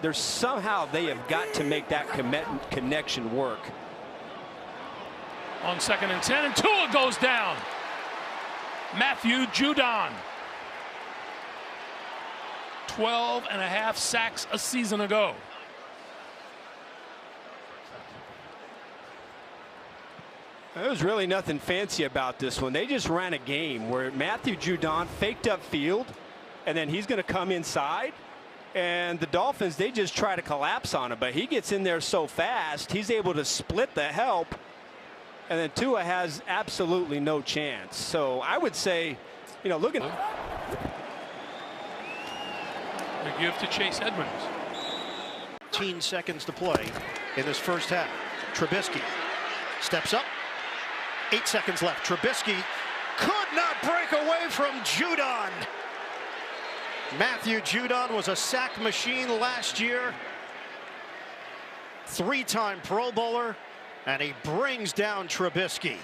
there's somehow they have got to make that connection work. On 2nd and 10, and Tua goes down. Matthew Judon. 12.5 sacks a season ago. There was really nothing fancy about this one. They just ran a game where Matthew Judon faked up field, and then he's going to come inside. And the Dolphins, they just try to collapse on him. But he gets in there so fast, he's able to split the help. And then Tua has absolutely no chance. So I would say, you know, look at The give to Chase Edmonds. 15 seconds to play in this first half. Trubisky steps up. 8 seconds left. Trubisky could not break away from Judon. Matthew Judon was a sack machine last year. 3-time Pro Bowler, and he brings down Trubisky.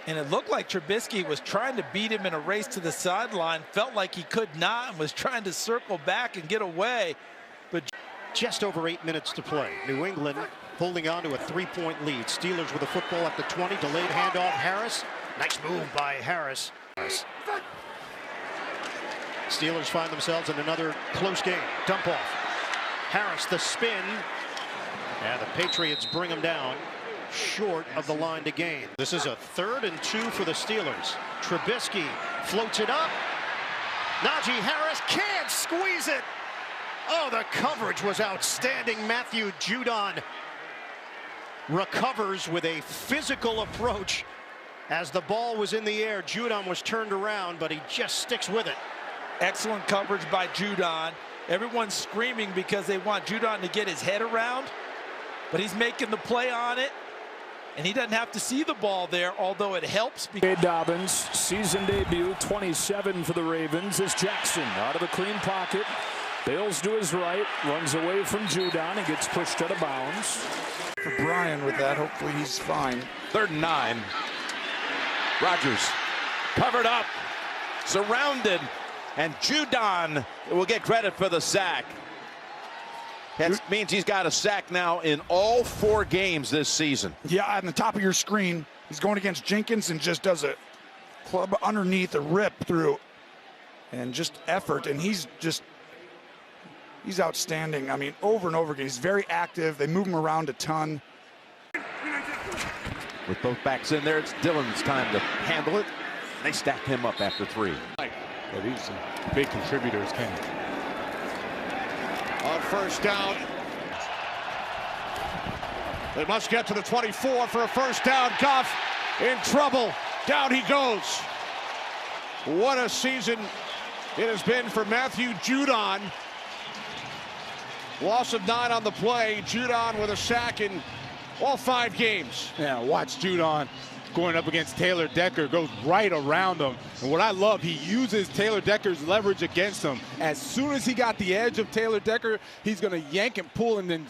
And it looked like Trubisky was trying to beat him in a race to the sideline, felt like he could not, and was trying to circle back and get away. But just over 8 minutes to play. New England holding on to a 3-point lead. Steelers with the football at the 20. Delayed handoff. Harris. Nice move by Harris. Steelers find themselves in another close game. Dump off. Harris the spin. And the Patriots bring him down short of the line to gain. This is a 3rd and 2 for the Steelers. Trubisky floats it up. Najee Harris can't squeeze it. Oh, the coverage was outstanding. Matthew Judon recovers with a physical approach. As the ball was in the air, Judon was turned around, but he just sticks with it. excellent coverage by Judon. Everyone's screaming because they want Judon to get his head around, but he's making the play on it, and he doesn't have to see the ball there, although it helps. Dobbins, season debut, 27 for the Ravens, is Jackson out of a clean pocket. Bails to his right, runs away from Judon and gets pushed out of bounds. For Brian with that, hopefully he's fine. 3rd and 9. Rodgers covered up, surrounded, and Judon will get credit for the sack. That means he's got a sack now in all 4 games this season. Yeah, on the top of your screen, he's going against Jenkins and just does a club underneath, a rip through, and just effort, and he's outstanding. I mean, over and over again, he's very active. They move him around a ton. With both backs in there, it's Dillon's time to handle it. They stacked him up after 3. Yeah, these are big contributors, Ken. On 1st down, they must get to the 24 for a 1st down. Goff in trouble. Down he goes. What a season it has been for Matthew Judon. Loss of 9 on the play. Judon with a sack in all 5 games. Yeah, watch Judon going up against Taylor Decker, goes right around him. And what I love, he uses Taylor Decker's leverage against him. As soon as he got the edge of Taylor Decker, he's going to yank and pull and then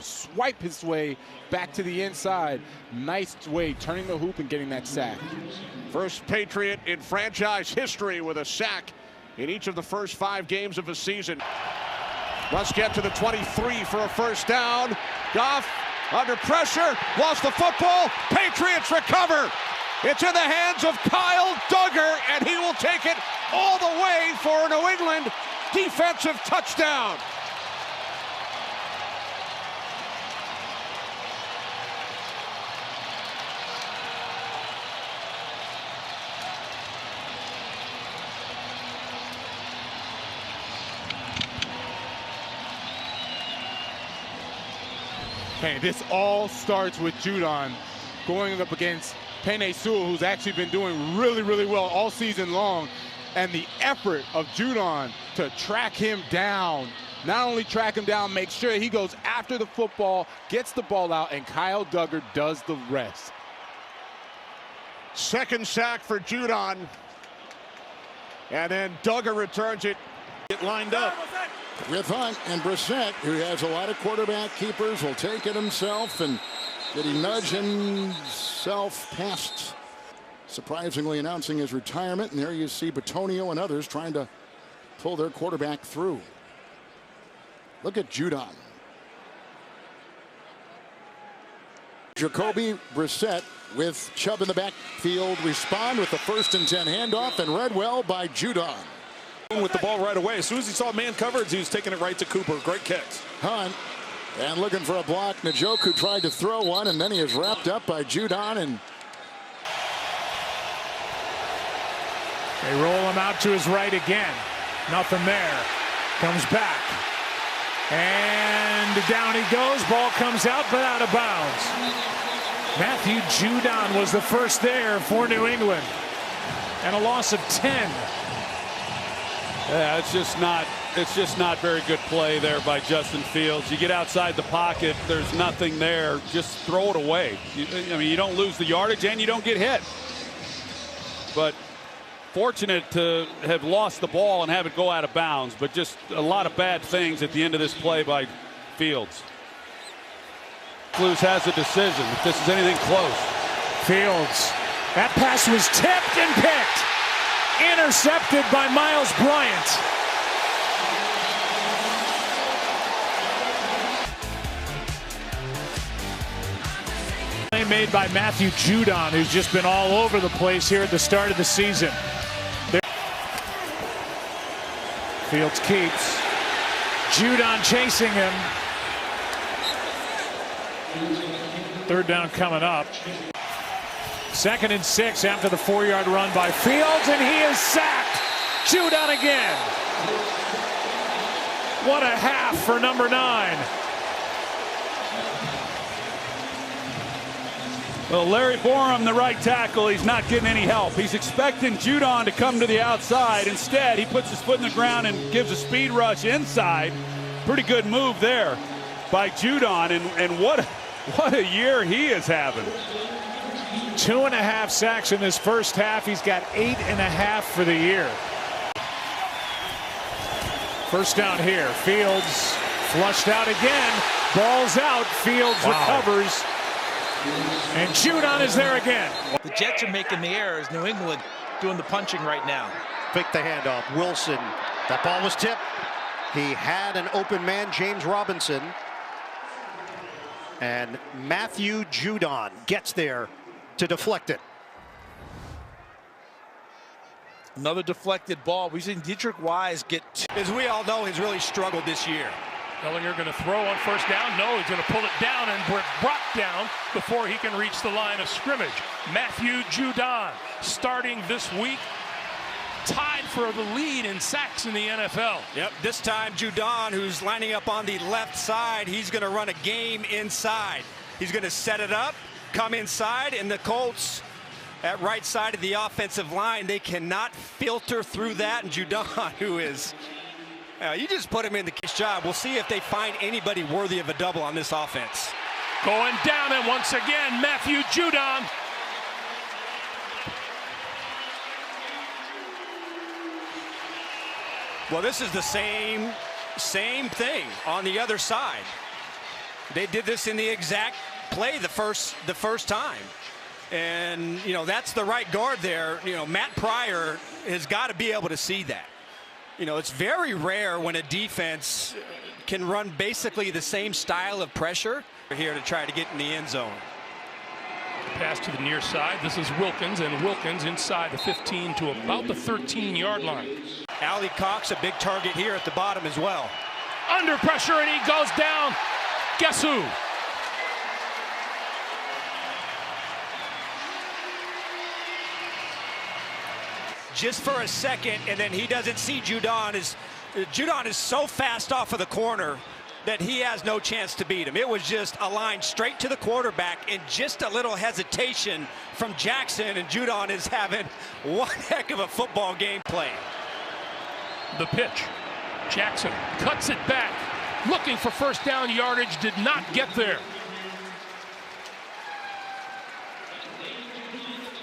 swipe his way back to the inside. Nice way, turning the hoop and getting that sack. First Patriot in franchise history with a sack in each of the first 5 games of a season. Must get to the 23 for a 1st down. Goff under pressure, lost the football. Patriots recover. It's in the hands of Kyle Duggar, and he will take it all the way for a New England defensive touchdown. Okay, this all starts with Judon going up against Penei Sewell, who's actually been doing really, really well all season long. And the effort of Judon to track him down, not only track him down, make sure he goes after the football, gets the ball out, and Kyle Duggar does the rest. 2nd sack for Judon. And then Duggar returns it. Get lined up. With Hunt and Brissett, who has a lot of quarterback keepers, will take it himself. And did he nudge himself past, surprisingly announcing his retirement? And there you see Batonio and others trying to pull their quarterback through. Look at Judon. Jacoby Brissett with Chubb in the backfield respond with the 1st and 10 handoff, and read well by Judon. With the ball right away. As soon as he saw man coverage, he was taking it right to Cooper. Great catch. Hunt and looking for a block. Njoku tried to throw one, and then he is wrapped up by Judon, and they roll him out to his right again. Nothing there. Comes back. And down he goes. Ball comes out, but out of bounds. Matthew Judon was the first there for New England. And a loss of 10. Yeah, it's just not very good play there by Justin Fields. You get outside the pocket, there's nothing there. Just throw it away. I mean, you don't lose the yardage and you don't get hit. But fortunate to have lost the ball and have it go out of bounds, but just a lot of bad things at the end of this play by Fields. Flus has a decision if this is anything close. Fields. That pass was tipped and picked. Intercepted by Miles Bryant. Play made by Matthew Judon, who's just been all over the place here at the start of the season. Fields keeps. Judon chasing him. 3rd down coming up. 2nd and 6 after the 4-yard run by Fields, and he is sacked. Judon again. What a half for number 9. Well, Larry Borum, the right tackle, he's not getting any help. He's expecting Judon to come to the outside. Instead, he puts his foot in the ground and gives a speed rush inside. Pretty good move there by Judon, and what a year he is having. 2.5 sacks in this first half. He's got 8.5 for the year. First down here. Fields flushed out again. Ball's out. Fields recovers. And Judon is there again. The Jets are making the errors. New England doing the punching right now. Fake the handoff. Wilson. That ball was tipped. He had an open man, James Robinson. And Matthew Judon gets there to deflect it. Another deflected ball. We've seen Dietrich Wise get two. As we all know, he's really struggled this year. Ellinger going to throw on 1st down. No, he's going to pull it down and brought down before he can reach the line of scrimmage. Matthew Judon starting this week, tied for the lead in sacks in the NFL. Yep, this time Judon, who's lining up on the left side, he's going to run a game inside. He's going to set it up, come inside, and the Colts at right side of the offensive line, they cannot filter through that. And Judon, who is, you just put him in the job. We'll see if they find anybody worthy of a double on this offense. Going down, and once again, Matthew Judon. Well, this is the same thing on the other side. They did this in the exact play the first time. And, you know, that's the right guard there. You know, Matt Pryor has got to be able to see that. You know, it's very rare when a defense can run basically the same style of pressure here to try to get in the end zone. Pass to the near side. This is Wilkins, and Wilkins inside the 15 to about the 13-yard line. Allie Cox, a big target here at the bottom as well. Under pressure, and he goes down. Guess who? Just for a second, and then he doesn't see Judon. Judon is so fast off of the corner that he has no chance to beat him. It was just a line straight to the quarterback, and just a little hesitation from Jackson, and Judon is having one heck of a football game play. The pitch. Jackson cuts it back, looking for 1st down yardage, did not get there.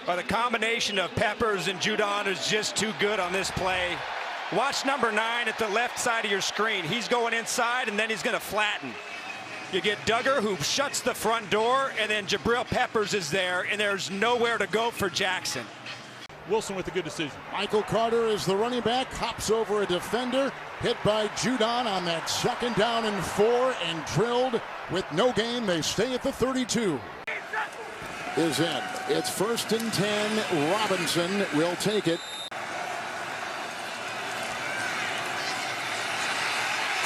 Well, the combination of Peppers and Judon is just too good on this play. Watch number 9 at the left side of your screen. He's going inside, and then he's going to flatten. You get Duggar, who shuts the front door, and then Jabril Peppers is there, and there's nowhere to go for Jackson. Wilson with a good decision. Michael Carter is the running back, hops over a defender, hit by Judon on that 2nd down and 4, and drilled with no gain. They stay at the 32. Is in. It's 1st and 10. Robinson will take it.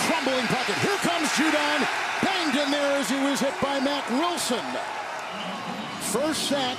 Crumbling pocket. Here comes Judon. Banged in there as he was hit by Mac Wilson. First sack.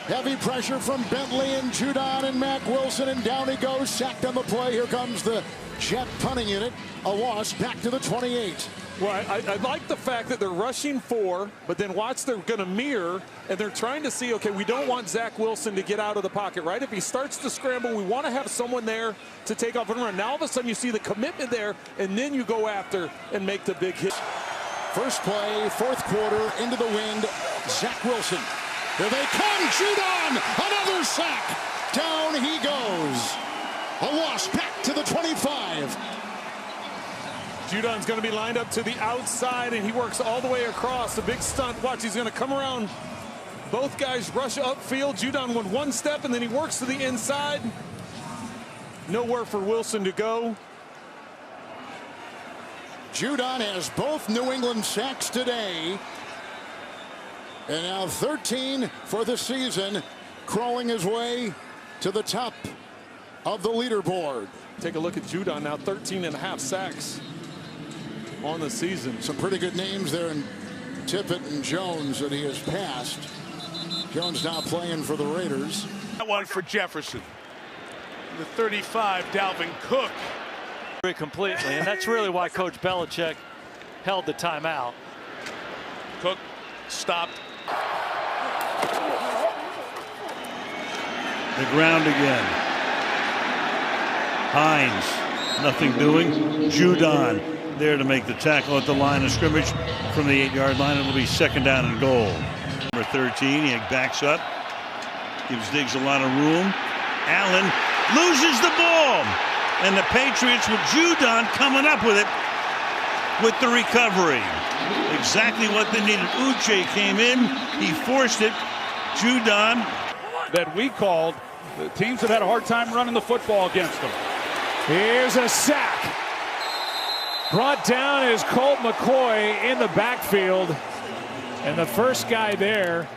Heavy pressure from Bentley and Judon and Mac Wilson, and down he goes, sacked on the play. Here comes the Jet punting unit. A loss back to the 28. Well, I like the fact that they're rushing 4, but then watch, they're going to mirror, and they're trying to see, okay, we don't want Zach Wilson to get out of the pocket, right? If he starts to scramble, we want to have someone there to take off and run. Now all of a sudden you see the commitment there, and then you go after and make the big hit. First play, 4th quarter, into the wind. Zach Wilson. Here they come. Judon, another sack. Down he goes. A loss back to the 25. Judon's going to be lined up to the outside, and he works all the way across. A big stunt. Watch, he's going to come around. Both guys rush upfield. Judon went 1 step, and then he works to the inside. Nowhere for Wilson to go. Judon has both New England sacks today. And now 13 for the season, crawling his way to the top of the leaderboard. Take a look at Judon now, 13.5 sacks on the season. Some pretty good names there in Tippett and Jones that he has passed. Jones now playing for the Raiders. That one for Jefferson. The 35, Dalvin Cook. Completely, and that's really why Coach Belichick held the timeout. Cook stopped. The ground again. Hines, nothing doing. Judon there to make the tackle at the line of scrimmage from the 8-yard line. It'll be 2nd down and goal. Number 13, he backs up, gives Diggs a lot of room. Allen loses the ball, and the Patriots with Judon coming up with it with the recovery. Exactly what they needed. Uche came in, he forced it. Judon. That we called, the teams have had a hard time running the football against them. Here's a sack. Brought down is Colt McCoy in the backfield. And the first guy there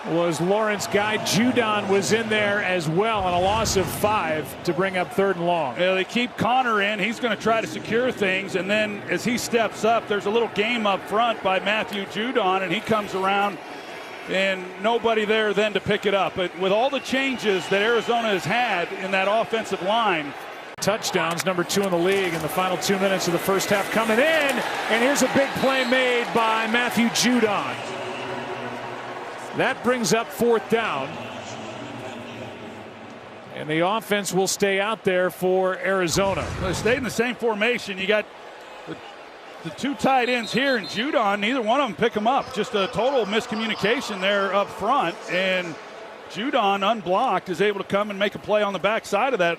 was Lawrence Guy. Judon was in there as well, and a loss of 5 to bring up 3rd and long. Yeah, they keep Connor in. He's going to try to secure things, and then as he steps up, there's a little game up front by Matthew Judon, and he comes around, and nobody there then to pick it up. But with all the changes that Arizona has had in that offensive line, touchdowns, number 2 in the league in the final 2 minutes of the first half coming in, and here's a big play made by Matthew Judon. That brings up 4th down. And the offense will stay out there for Arizona. They stayed in the same formation. You got the 2 tight ends here, and Judon, neither one of them pick them up. Just a total miscommunication there up front. And Judon, unblocked, is able to come and make a play on the backside of that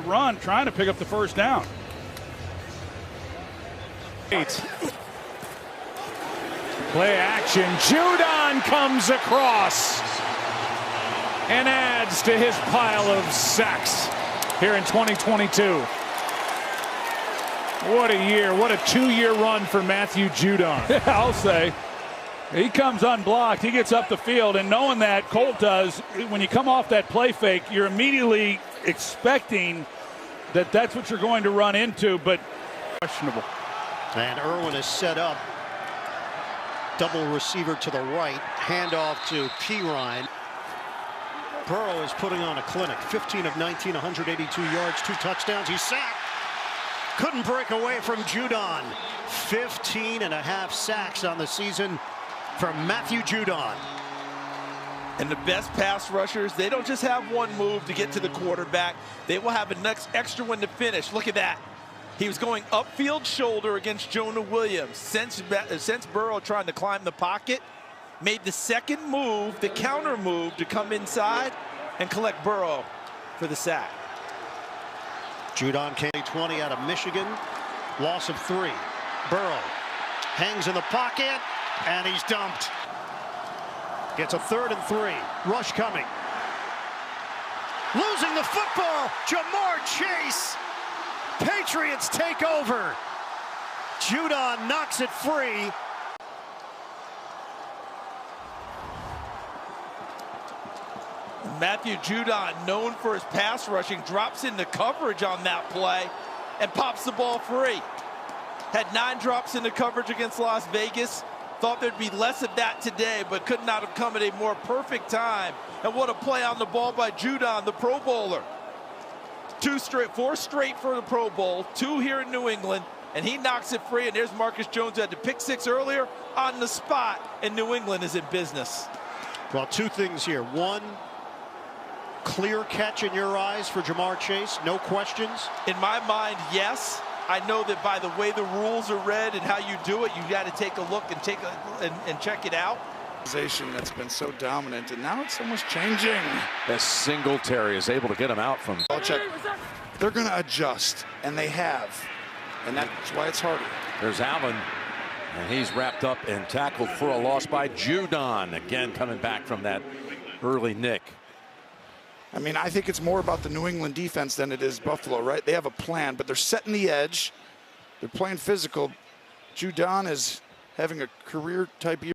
run, trying to pick up the 1st down. 8. Play action. Judon comes across and adds to his pile of sacks here in 2022. What a year. What a 2-year run for Matthew Judon. Yeah, I'll say. He comes unblocked. He gets up the field, and knowing that Colt does, when you come off that play fake, you're immediately expecting that that's what you're going to run into, but questionable. And Irwin is set up. Double receiver to the right. Handoff to Pirine. Burrow is putting on a clinic. 15 of 19, 182 yards, 2 touchdowns. He's sacked. Couldn't break away from Judon. 15.5 sacks on the season for Matthew Judon. And the best pass rushers, they don't just have one move to get to the quarterback. They will have a next extra one to finish. Look at that. He was going upfield shoulder against Jonah Williams. Since Burrow trying to climb the pocket, made the 2nd move, the counter move, to come inside and collect Burrow for the sack. Judon came 20 out of Michigan. Loss of 3. Burrow hangs in the pocket, and he's dumped. Gets a 3rd and 3. Rush coming. Losing the football. Jamar Chase. Patriots take over. Judon knocks it free. Matthew Judon, known for his pass rushing, drops into coverage on that play and pops the ball free. Had 9 drops into coverage against Las Vegas. Thought there'd be less of that today, but could not have come at a more perfect time. And what a play on the ball by Judon, the Pro Bowler. 4 straight for the Pro Bowl, 2 here in New England, and he knocks it free. And there's Marcus Jones, who had the pick 6 earlier, on the spot, and New England is in business. Well, 2 things here. 1, clear catch in your eyes for Jamar Chase, no questions? In my mind, yes. I know that by the way the rules are read and how you do it, you got to take a look and check it out. That's been so dominant, and now it's almost changing. As Singletary is able to get him out from. They're going to adjust, and they have, and that's why it's harder. There's Allen, and he's wrapped up and tackled for a loss by Judon. Again, coming back from that early nick. I mean, I think it's more about the New England defense than it is Buffalo, right? They have a plan, but they're setting the edge. They're playing physical. Judon is having a career-type year.